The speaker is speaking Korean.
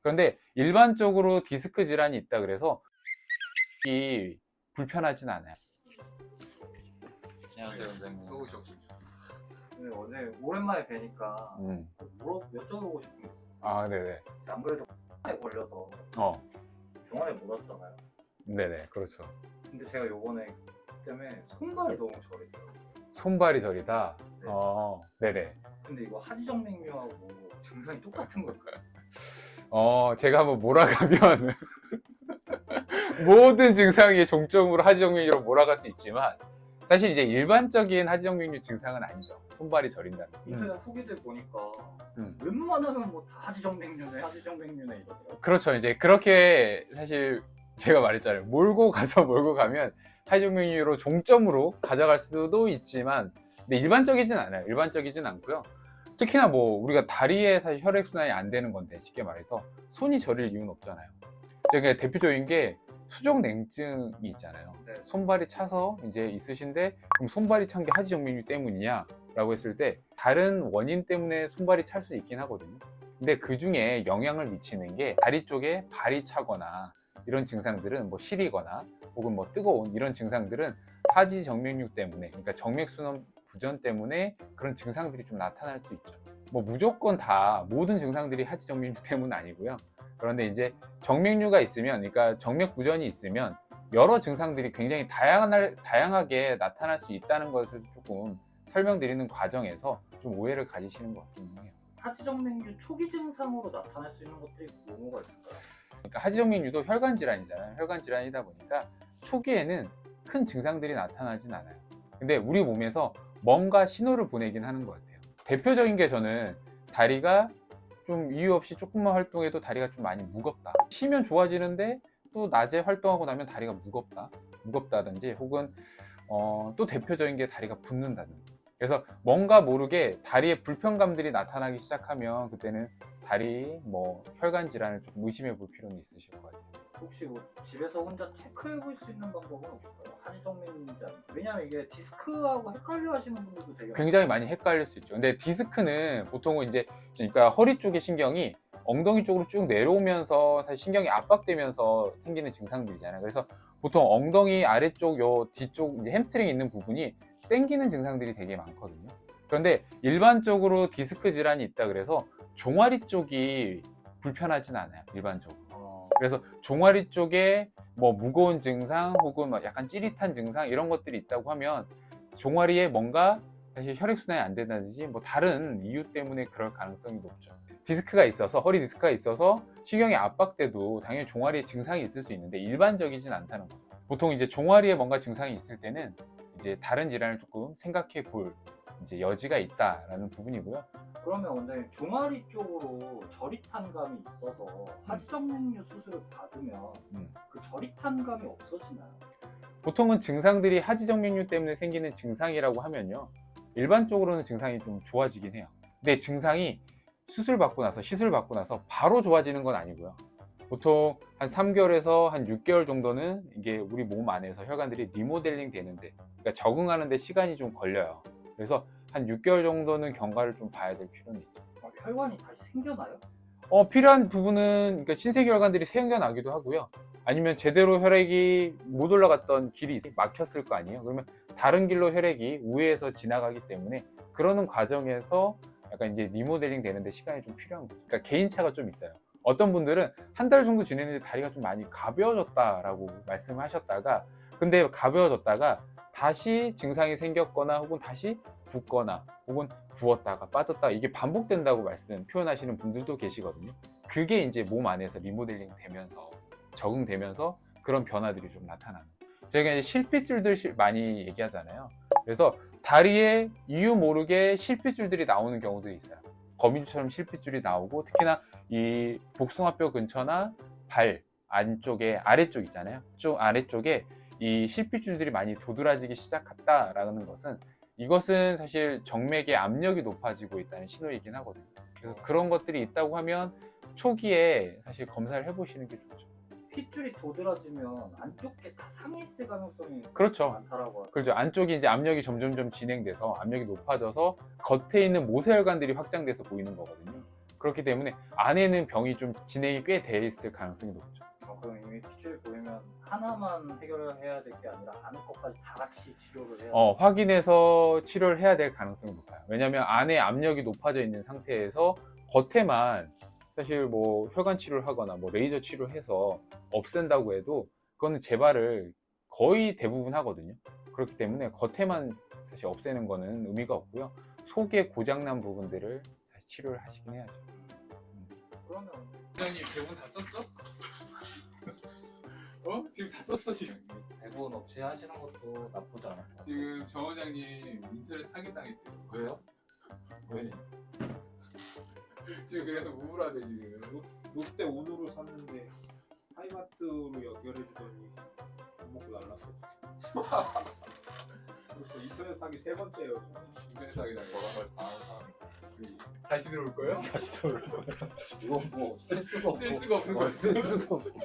그런데 일반적으로 디스크 질환이 있다 그래서 이 불편하진 않아요. 안녕하세요, 원장님. 근데 오늘 오랜만에 뵈니까 음. 여쭤보고 싶은 게 있었어요. 아, 네네. 제가 안 그래도 X에 걸려서 어, 병원에 못 왔잖아요. 네네, 그렇죠. 근데 제가 요번에 때문에 손발이 너무 저리더라고요. 손발이 저리다. 네. 네네. 근데 이거 하지정맥류하고 증상이 똑같은 걸까요? 제가 한번 몰아가면 모든 증상이 종점으로 하지정맥류로 몰아갈 수 있지만 사실 이제 일반적인 하지정맥류 증상은 아니죠. 손발이 저린다는 게. 인터넷 후기들 보니까 음. 웬만하면 뭐 다 하지정맥류네 이러더라고요. 그렇죠. 이제 그렇게 사실 제가 말했잖아요. 몰고 가면 하지정맥류로 종점으로 가져갈 수도 있지만 근데 일반적이진 않아요. 일반적이진 않고요. 특히나 뭐 우리가 다리에 사실 혈액순환이 안 되는 건데 쉽게 말해서 손이 저릴 이유는 없잖아요. 제가 대표적인 게 수족냉증이 있잖아요. 네. 손발이 차서 이제 있으신데 그럼 손발이 찬 게 하지정맥류 때문이냐 라고 했을 때 다른 원인 때문에 손발이 찰 수 있긴 하거든요. 근데 그 중에 영향을 미치는 게 다리 쪽에 발이 차거나 이런 증상들은 뭐 시리거나 혹은 뭐 뜨거운 이런 증상들은 하지정맥류 때문에, 그러니까 정맥순환 부전 때문에 그런 증상들이 좀 나타날 수 있죠. 뭐 무조건 다 모든 증상들이 하지정맥류 때문은 아니고요. 그런데 이제 정맥류가 있으면, 그러니까 정맥 부전이 있으면 여러 증상들이 굉장히 다양하게 나타날 수 있다는 것을 조금 설명드리는 과정에서 좀 오해를 가지시는 것 같긴 해요. 하지정맥류 초기 증상으로 나타날 수 있는 것들이 뭐가 있을까요? 그러니까 하지정맥류도 혈관 질환이잖아요. 혈관 질환이다 보니까 초기에는 큰 증상들이 나타나진 않아요. 근데 우리 몸에서 뭔가 신호를 보내긴 하는 것 같아요. 대표적인 게 저는 다리가 좀 이유 없이 조금만 활동해도 다리가 좀 많이 무겁다. 쉬면 좋아지는데 또 낮에 활동하고 나면 다리가 무겁다든지 혹은 또 대표적인 게 다리가 붓는다든지. 그래서 뭔가 모르게 다리에 불편감들이 나타나기 시작하면 그때는 다리 뭐 혈관 질환을 좀 의심해 볼 필요는 있으실 것 같아요. 혹시 뭐 집에서 혼자 체크해 볼 수 있는 방법은 없을까요? 하지정맥류인지 아닌지. 왜냐면 이게 디스크하고 헷갈려 하시는 분들도 되게 굉장히 많이 헷갈릴 수 있죠. 근데 디스크는 보통은 이제 그러니까 허리 쪽의 신경이 엉덩이 쪽으로 쭉 내려오면서 사실 신경이 압박되면서 생기는 증상들이잖아요. 그래서 보통 엉덩이 아래쪽 요 뒤쪽 이제 햄스트링 있는 부분이 땡기는 증상들이 되게 많거든요. 그런데 일반적으로 디스크 질환이 있다 그래서 종아리 쪽이 불편하진 않아요. 일반적으로. 그래서 종아리 쪽에 뭐 무거운 증상 혹은 막 약간 찌릿한 증상 이런 것들이 있다고 하면 종아리에 뭔가 사실 혈액순환이 안 된다든지 뭐 다른 이유 때문에 그럴 가능성이 높죠. 디스크가 있어서 허리 디스크가 있어서 신경이 압박돼도 당연히 종아리에 증상이 있을 수 있는데 일반적이진 않다는 거죠. 보통 이제 종아리에 뭔가 증상이 있을 때는 이제 다른 질환을 조금 생각해 볼 이제 여지가 있다라는 부분이고요. 그러면 원장님 종아리 쪽으로 저릿한 감이 있어서 하지정맥류 수술을 받으면 그 저릿한 감이 없어지나요? 보통은 증상들이 하지정맥류 때문에 생기는 증상이라고 하면요, 일반적으로는 증상이 좀 좋아지긴 해요. 근데 증상이 시술 받고 나서 바로 좋아지는 건 아니고요. 보통 한 3개월에서 한 6개월 정도는 이게 우리 몸 안에서 혈관들이 리모델링 되는데, 그러니까 적응하는 데 시간이 좀 걸려요. 그래서 한 6개월 정도는 경과를 좀 봐야 될 필요는 있죠. 혈관이 다시 생겨나요? 필요한 부분은 그러니까 신세계혈관들이 생겨나기도 하고요. 아니면 제대로 혈액이 못 올라갔던 길이 막혔을 거 아니에요. 그러면 다른 길로 혈액이 우회해서 지나가기 때문에 그러는 과정에서 약간 이제 리모델링 되는데 시간이 좀 필요한 거죠. 그러니까 개인차가 좀 있어요. 어떤 분들은 한 달 정도 지냈는데 다리가 좀 많이 가벼워졌다라고 말씀하셨다가, 근데 가벼워졌다가 다시 증상이 생겼거나 혹은 다시 붓거나 혹은 부었다가 빠졌다가 이게 반복된다고 표현하시는 분들도 계시거든요. 그게 이제 몸 안에서 리모델링 되면서 적응되면서 그런 변화들이 좀 나타나는. 저희가 이제 실핏줄들 많이 얘기하잖아요. 그래서 다리에 이유 모르게 실핏줄들이 나오는 경우들이 있어요. 거미줄처럼 실핏줄이 나오고, 특히나 이 복숭아뼈 근처나 발 안쪽에 아래쪽 있잖아요. 쪽 아래쪽에 이 실핏줄들이 많이 도드라지기 시작했다라는 것은, 이것은 사실 정맥의 압력이 높아지고 있다는 신호이긴 하거든요. 그래서 그런 것들이 있다고 하면 초기에 사실 검사를 해보시는 게 좋죠. 핏줄이 도드라지면 안쪽 게 다 상해 있을 가능성이 그렇죠. 많다라고 하죠. 그렇죠. 안쪽이 이제 압력이 점점점 진행돼서 압력이 높아져서 겉에 있는 모세혈관들이 확장돼서 보이는 거거든요. 그렇기 때문에 안에는 병이 좀 진행이 꽤 돼 있을 가능성이 높죠. 그럼 이미 핏줄 보이면 하나만 해결해야 될 게 아니라 안에 것까지 다 같이 치료를 해야 확인해서 치료를 해야 될 가능성이 높아요. 왜냐하면 안에 압력이 높아져 있는 상태에서 겉에만 사실 뭐 혈관 치료를 하거나 뭐 레이저 치료를 해서 없앤다고 해도 그거는 재발을 거의 대부분 하거든요. 그렇기 때문에 겉에만 사실 없애는 거는 의미가 없고요. 속에 고장난 부분들을 사실 치료를 하시긴 해야죠. 그러면 부장님 대본 다 썼어? 지금 다 썼어 지금. 대부분 없이 하시는 것도 나쁘지 않을 것 같아요. 지금 정 원장님 인터넷 사기당했대요. 왜요? 왜? 지금 그래서 우울하대 지금. 롯데 온으로 샀는데 하이마트로 연결해주더니 밥 먹고 날랐어. 벌써 인터넷 사기 3번째예요. 인터넷 사기당해. 뭐라 당한 사람이. 다시 들어올 거예요? 다시 돌려. 이건 뭐 쓸 수가 없고 쓸 수가 없는 거였어. 쓸 수도 없고